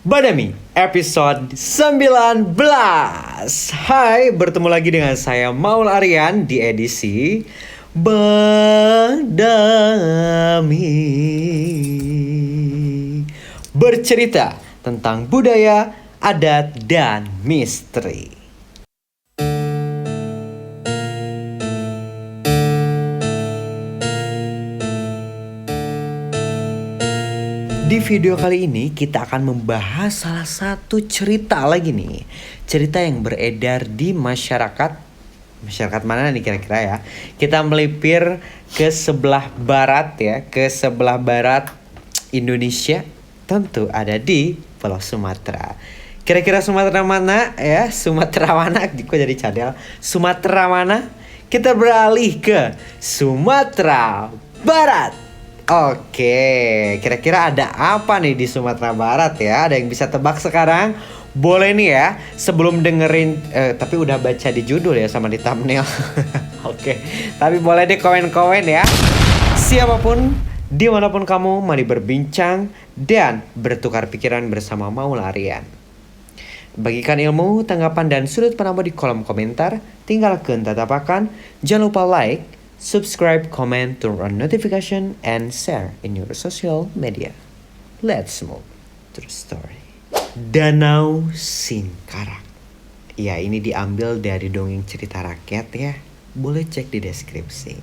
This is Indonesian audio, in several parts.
Badami episode 19. Hai, bertemu lagi dengan saya Maul Aryan di edisi Badami, bercerita tentang budaya, adat, dan misteri. Di video kali ini kita akan membahas salah satu cerita lagi nih. Cerita yang beredar di masyarakat. Masyarakat mana nih kira-kira ya? Kita melipir ke sebelah barat ya. Ke sebelah barat Indonesia. Tentu ada di Pulau Sumatera. Kira-kira Sumatera mana ya? Sumatera mana? Kok jadi cadel? Sumatera mana? Kita beralih ke Sumatera Barat. Oke, kira-kira ada apa nih di Sumatera Barat ya? Ada yang bisa tebak sekarang? Boleh nih ya, sebelum dengerin, tapi udah baca di judul ya sama di thumbnail. Oke, tapi boleh deh komen-komen ya. Siapapun, dimanapun kamu, mari berbincang dan bertukar pikiran bersama Maul Aryan. Bagikan ilmu, tanggapan, dan sudut pandang di kolom komentar. Tinggalkan tatapakan, jangan lupa like, subscribe, comment, turn on notification, and share in your social media. Let's move to the story. Danau Singkarak. Ya, ini diambil dari dongeng cerita rakyat ya. Boleh cek di deskripsi.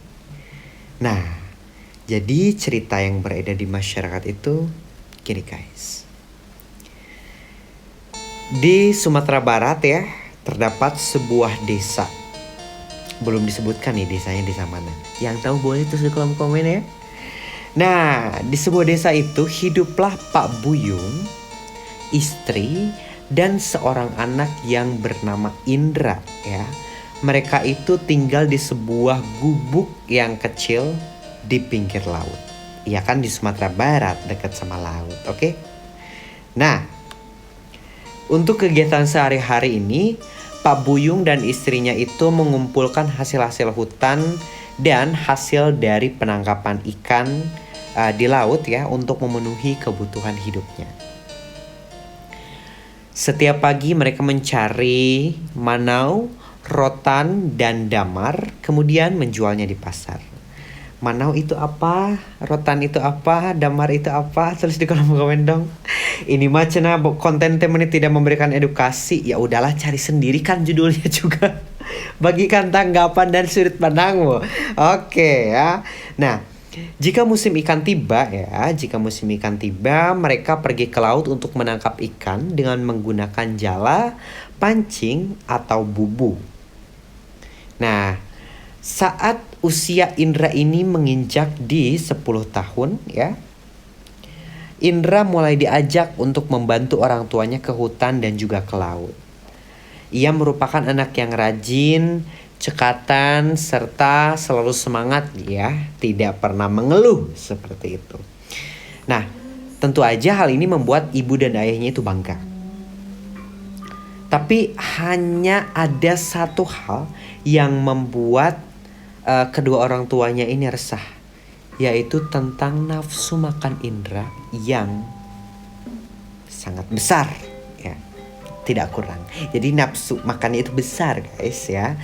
Nah, jadi cerita yang beredar di masyarakat itu gini guys. Di Sumatera Barat ya, terdapat sebuah desa. Belum disebutkan nih desanya desa mana. Yang tahu boleh tulis di kolom komen ya. Nah, di sebuah desa itu hiduplah Pak Buyung, istri, dan seorang anak yang bernama Indra ya. Mereka itu tinggal di sebuah gubuk yang kecil di pinggir laut. Ya kan, di Sumatera Barat dekat sama laut, oke? Nah, untuk kegiatan sehari-hari ini Pak Buyung dan istrinya itu mengumpulkan hasil-hasil hutan dan hasil dari penangkapan ikan di laut ya untuk memenuhi kebutuhan hidupnya. Setiap pagi mereka mencari manau, rotan, dan damar, kemudian menjualnya di pasar. Manau itu apa? Rotan itu apa? Damar itu apa? Tulis di kolom komen dong. Ini mah cenah konten temen tidak memberikan edukasi. Ya udahlah, cari sendiri kan judulnya juga. Bagikan tanggapan dan sudut pandangmu. Oke ya. Nah, jika musim ikan tiba mereka pergi ke laut untuk menangkap ikan dengan menggunakan jala, pancing, atau bubu. Nah, saat usia Indra ini menginjak di 10 tahun ya, Indra mulai diajak untuk membantu orang tuanya ke hutan dan juga ke laut. Ia merupakan anak yang rajin, cekatan, serta selalu semangat ya, tidak pernah mengeluh seperti itu. Nah, tentu aja hal ini membuat ibu dan ayahnya itu bangga. Tapi hanya ada satu hal yang membuat kedua orang tuanya ini resah, yaitu tentang nafsu makan Indra yang sangat besar ya, tidak kurang. Jadi nafsu makannya itu besar guys ya.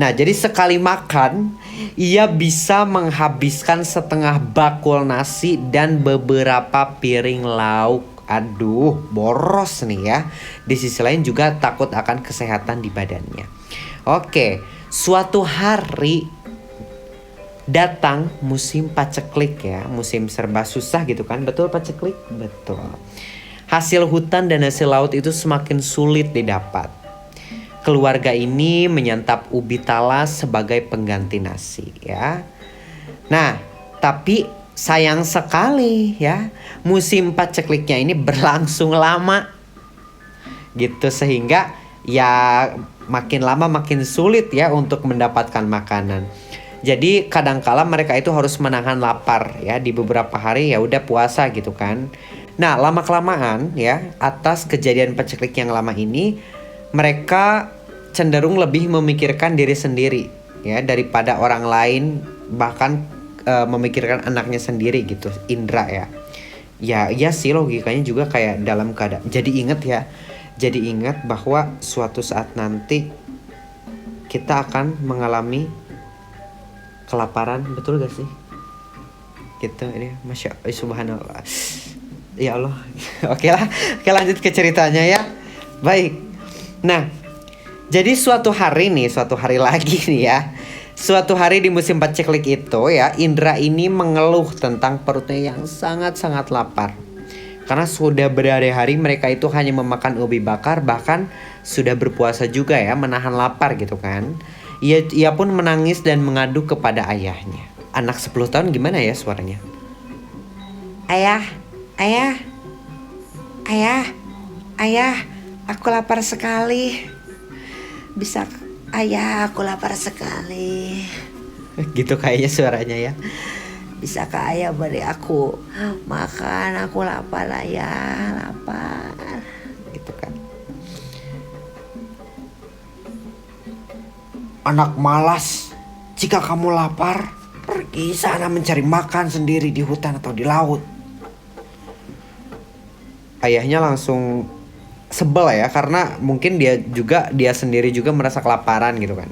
Nah, jadi sekali makan ia bisa menghabiskan setengah bakul nasi dan beberapa piring lauk. Aduh, boros nih ya. Di sisi lain juga takut akan kesehatan di badannya. Oke, suatu hari datang musim paceklik ya, musim serba susah gitu kan. Betul paceklik? Betul. Hasil hutan dan hasil laut itu semakin sulit didapat. Keluarga ini menyantap ubi talas sebagai pengganti nasi ya. Nah, tapi sayang sekali ya, musim pacekliknya ini berlangsung lama gitu, sehingga ya makin lama makin sulit ya untuk mendapatkan makanan. Jadi kadangkala mereka itu harus menahan lapar ya, di beberapa hari ya udah puasa gitu kan. Nah, lama-kelamaan ya, atas kejadian paceklik yang lama ini, mereka cenderung lebih memikirkan diri sendiri ya daripada orang lain, bahkan memikirkan anaknya sendiri gitu, Indra ya. Ya iya sih, logikanya juga kayak dalam keadaan. Jadi ingat bahwa suatu saat nanti kita akan mengalami kelaparan, betul gak sih? Gitu ini, subhanallah. Ya Allah. Oke lah, oke lanjut ke ceritanya ya. Baik. Nah, jadi suatu hari lagi nih ya. Suatu hari di musim paceklik itu ya, Indra ini mengeluh tentang perutnya yang sangat-sangat lapar. Karena sudah berhari-hari mereka itu hanya memakan ubi bakar, bahkan sudah berpuasa juga ya, menahan lapar gitu kan. Ia pun menangis dan mengadu kepada ayahnya. Anak 10 tahun gimana ya suaranya? Ayah, ayah, ayah, ayah, aku lapar sekali. Bisa, ayah, aku lapar sekali. Gitu kayaknya suaranya ya. Bisakah ayah beri aku makan? Aku lapar ayah, lapar. Gitu kan. Anak malas, jika kamu lapar, pergi sana mencari makan sendiri di hutan atau di laut. Ayahnya langsung sebel ya, karena mungkin dia sendiri juga merasa kelaparan gitu kan.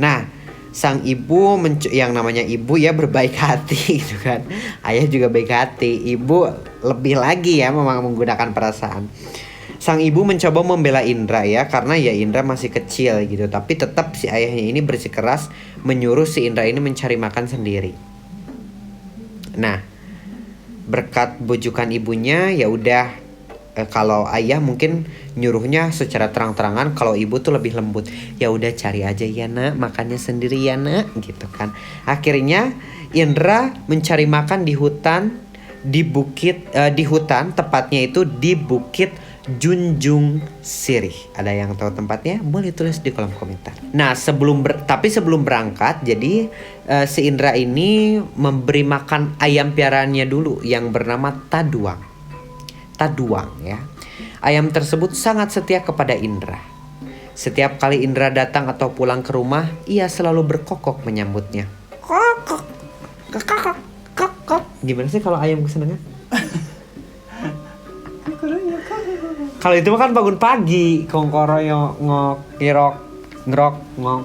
Nah, sang ibu yang namanya ibu ya berbaik hati gitu kan. Ayah juga baik hati, ibu lebih lagi ya memang menggunakan perasaan. Sang ibu mencoba membela Indra ya, karena ya Indra masih kecil gitu. Tapi tetap si ayahnya ini bersikeras menyuruh si Indra ini mencari makan sendiri. Nah, berkat bujukan ibunya ya udah, kalau ayah mungkin nyuruhnya secara terang-terangan, kalau ibu tuh lebih lembut. Ya udah cari aja ya nak, makannya sendiri ya nak, gitu kan. Akhirnya Indra mencari makan di hutan, di hutan, tepatnya itu di Bukit Junjung Sirih. Ada yang tahu tempatnya? Boleh tulis di kolom komentar. Nah, sebelum berangkat, jadi si Indra ini memberi makan ayam piaraannya dulu yang bernama Taduang ya. Ayam tersebut sangat setia kepada Indra. Setiap kali Indra datang atau pulang ke rumah, ia selalu berkokok menyambutnya. Kokok, kokok, kokok. Gimana sih kalau ayam kesenangan? Kalau itu kan bangun pagi, kongkoroyo ngok, kirok, ngerok, ngok.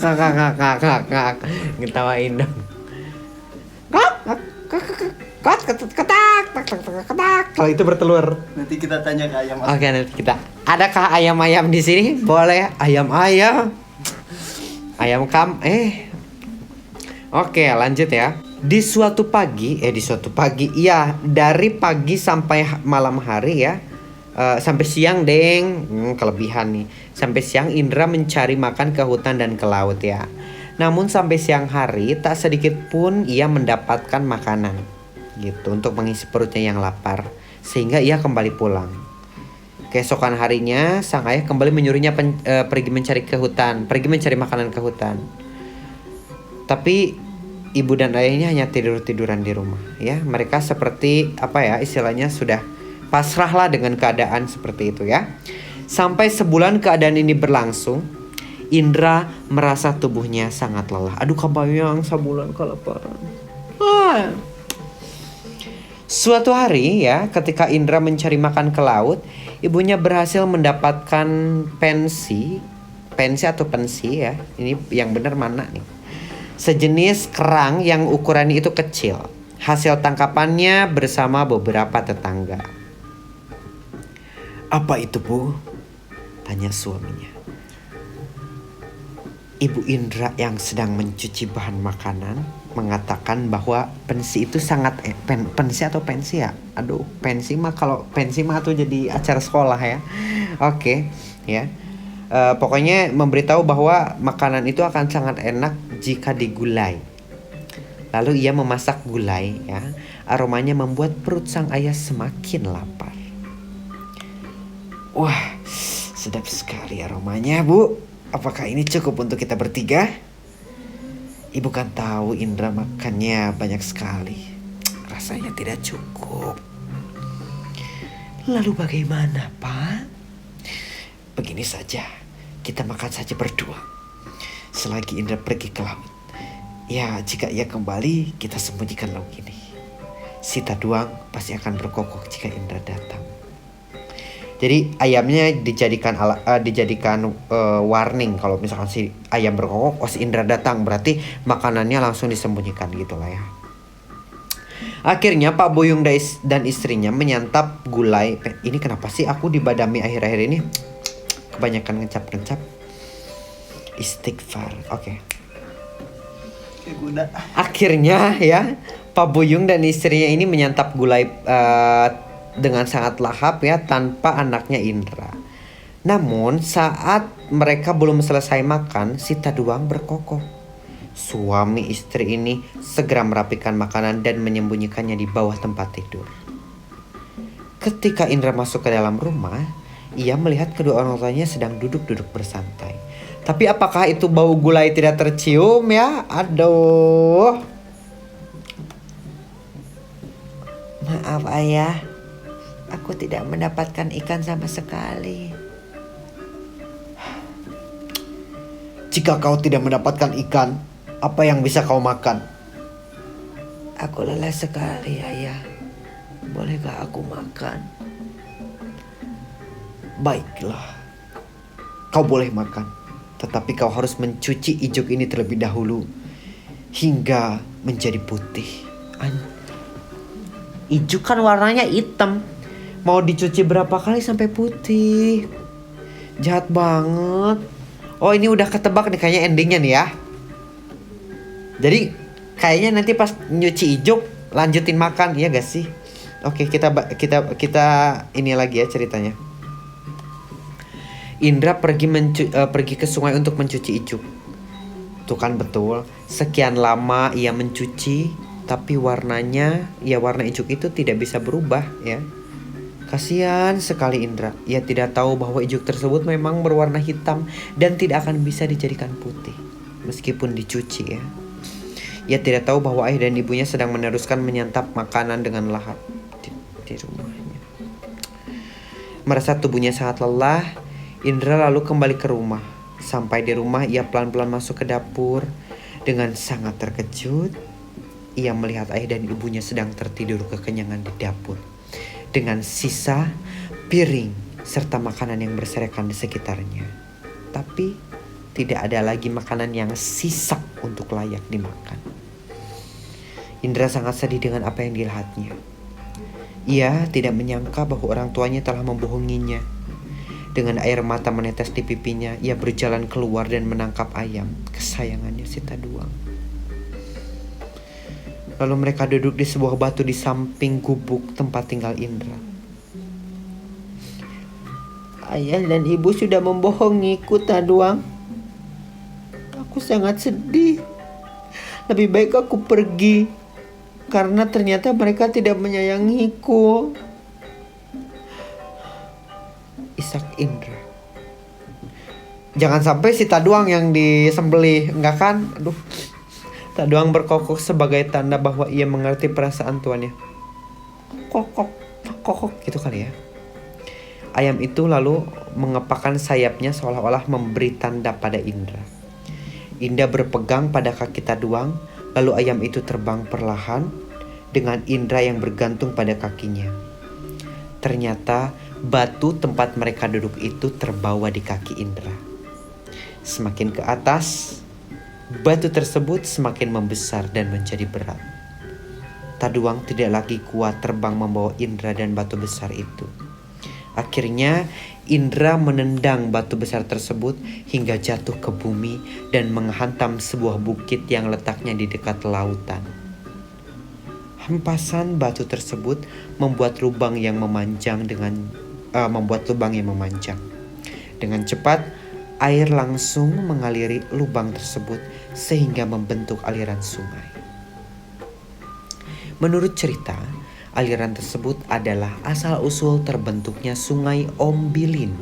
Kakak, ngetawain dong. Ketak. Kalau itu bertelur. Nanti kita tanya ke ayam. Oke, nanti kita. Adakah ayam-ayam di sini? Boleh. Ayam. Oke, lanjut ya. Di suatu pagi, iya, dari pagi sampai malam hari ya. Sampai siang deng, kelebihan nih. Sampai siang Indra mencari makan ke hutan dan ke laut ya. Namun sampai siang hari tak sedikit pun ia mendapatkan makanan gitu untuk mengisi perutnya yang lapar, sehingga ia kembali pulang. Keesokan harinya sang ayah kembali menyuruhnya pergi mencari makanan ke hutan. Tapi ibu dan ayahnya hanya tiduran di rumah ya. Mereka seperti istilahnya sudah pasrah lah dengan keadaan seperti itu ya. Sampai sebulan keadaan ini berlangsung, Indra merasa tubuhnya sangat lelah. Aduh, kebayang sebulan kelaparan. Suatu hari ya, ketika Indra mencari makan ke laut, ibunya berhasil mendapatkan pensi atau pensi ya. Ini yang benar mana nih? Sejenis kerang yang ukurannya itu kecil. Hasil tangkapannya bersama beberapa tetangga. Apa itu, Bu? Tanya suaminya. Ibu Indra yang sedang mencuci bahan makanan mengatakan bahwa pensi itu sangat pensi ya. Aduh, pensi mah tuh jadi acara sekolah ya. Oke, ya. Pokoknya memberitahu bahwa makanan itu akan sangat enak jika digulai. Lalu ia memasak gulai ya. Aromanya membuat perut sang ayah semakin lapar. Wah, sedap sekali aromanya, Bu. Apakah ini cukup untuk kita bertiga? Ibu kan tahu Indra makannya banyak sekali. Rasanya tidak cukup. Lalu bagaimana, Pak? Begini saja, kita makan saja berdua. Selagi Indra pergi ke laut. Ya, jika ia kembali, kita sembunyikan lauk ini. Si Taduang pasti akan berkokok jika Indra datang. Jadi ayamnya dijadikan warning kalau misalkan si ayam berkokok, si Indra datang, berarti makanannya langsung disembunyikan gitu lah ya. Akhirnya Pak Buyung dan istrinya menyantap gulai. Ini kenapa sih aku dibadami akhir-akhir ini? Kebanyakan ngecap-ngecap. Istighfar. Oke. Akhirnya ya Pak Buyung dan istrinya ini menyantap gulai dengan sangat lahap ya, tanpa anaknya Indra. Namun saat mereka belum selesai makan, si Taduang berkokok. Suami istri ini segera merapikan makanan dan menyembunyikannya di bawah tempat tidur. Ketika Indra masuk ke dalam rumah, ia melihat kedua orang tuanya sedang duduk-duduk bersantai. Tapi apakah itu bau gulai tidak tercium ya? Aduh. Maaf ayah, aku tidak mendapatkan ikan sama sekali. Jika kau tidak mendapatkan ikan, apa yang bisa kau makan? Aku lelah sekali ayah. Bolehkah aku makan? Baiklah, kau boleh makan. Tetapi kau harus mencuci ijuk ini terlebih dahulu hingga menjadi putih. Ijuk kan warnanya hitam. Mau dicuci berapa kali sampai putih? Jahat banget. Oh, ini udah ketebak nih kayaknya endingnya nih ya. Jadi kayaknya nanti pas nyuci ijuk lanjutin makan, ya gak sih? Oke, kita ini lagi ya ceritanya. Indra pergi ke sungai untuk mencuci ijuk. Tuh kan betul. Sekian lama ia mencuci, tapi warna ijuk itu tidak bisa berubah ya. Kasihan sekali Indra. Ia tidak tahu bahwa ijuk tersebut memang berwarna hitam dan tidak akan bisa dijadikan putih meskipun dicuci ya. Ia tidak tahu bahwa ayah dan ibunya sedang meneruskan menyantap makanan dengan lahap di rumahnya. Merasa tubuhnya sangat lelah, Indra lalu kembali ke rumah. Sampai di rumah, ia pelan-pelan masuk ke dapur. Dengan sangat terkejut, ia melihat ayah dan ibunya sedang tertidur kekenyangan di dapur, dengan sisa piring serta makanan yang berserakan di sekitarnya. Tapi tidak ada lagi makanan yang sisa untuk layak dimakan. Indra sangat sedih dengan apa yang dilihatnya. Ia tidak menyangka bahwa orang tuanya telah membohonginya. Dengan air mata menetes di pipinya, ia berjalan keluar dan menangkap ayam kesayangannya si Taduang. Lalu mereka duduk di sebuah batu di samping gubuk tempat tinggal Indra. Ayah dan ibu sudah membohongiku, Taduang. Aku sangat sedih. Lebih baik aku pergi, karena ternyata mereka tidak menyayangiku. Isak Indra. Jangan sampai si Taduang yang disembelih, enggak kan? Aduh. Taduang berkokok sebagai tanda bahwa ia mengerti perasaan tuannya. Kokok gitu kali ya. Ayam itu lalu mengepakkan sayapnya seolah-olah memberi tanda pada Indra. Indra berpegang pada kaki Taduang, lalu ayam itu terbang perlahan dengan Indra yang bergantung pada kakinya. Ternyata batu tempat mereka duduk itu terbawa di kaki Indra. Semakin ke atas, batu tersebut semakin membesar dan menjadi berat. Taduang tidak lagi kuat terbang membawa Indra dan batu besar itu. Akhirnya Indra menendang batu besar tersebut hingga jatuh ke bumi dan menghantam sebuah bukit yang letaknya di dekat lautan. Hempasan batu tersebut membuat lubang yang memanjang. Dengan cepat, air langsung mengaliri lubang tersebut sehingga membentuk aliran sungai. Menurut cerita, aliran tersebut adalah asal-usul terbentuknya Sungai Ombilin.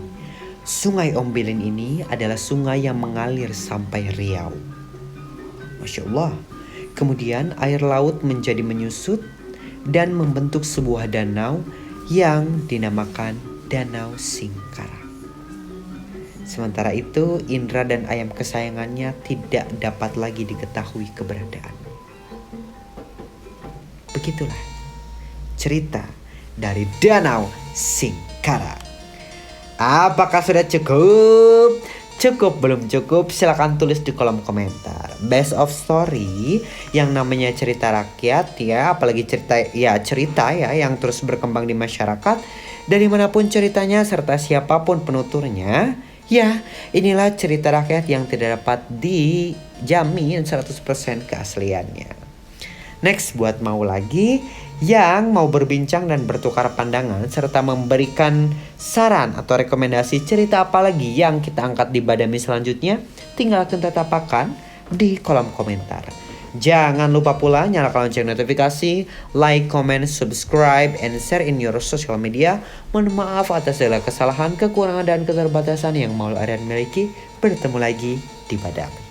Sungai Ombilin ini adalah sungai yang mengalir sampai Riau. Masya Allah. Kemudian air laut menjadi menyusut dan membentuk sebuah danau yang dinamakan Danau Singkara. Sementara itu, Indra dan ayam kesayangannya tidak dapat lagi diketahui keberadaan. Begitulah cerita dari Danau Singkara. Apakah sudah cukup? Cukup belum cukup? Silahkan tulis di kolom komentar. Best of story yang namanya cerita rakyat ya, apalagi cerita ya yang terus berkembang di masyarakat dari manapun ceritanya serta siapapun penuturnya. Ya, inilah cerita rakyat yang tidak dapat dijamin 100% keasliannya. Next, buat mau lagi yang mau berbincang dan bertukar pandangan serta memberikan saran atau rekomendasi cerita apa lagi yang kita angkat di Badami selanjutnya, tinggalkan tetapakan di kolom komentar. Jangan lupa pula nyalakan lonceng notifikasi, like, comment, subscribe, and share in your social media. Mohon maaf atas segala kesalahan, kekurangan, dan keterbatasan yang mau Aryan miliki. Bertemu lagi di Badami.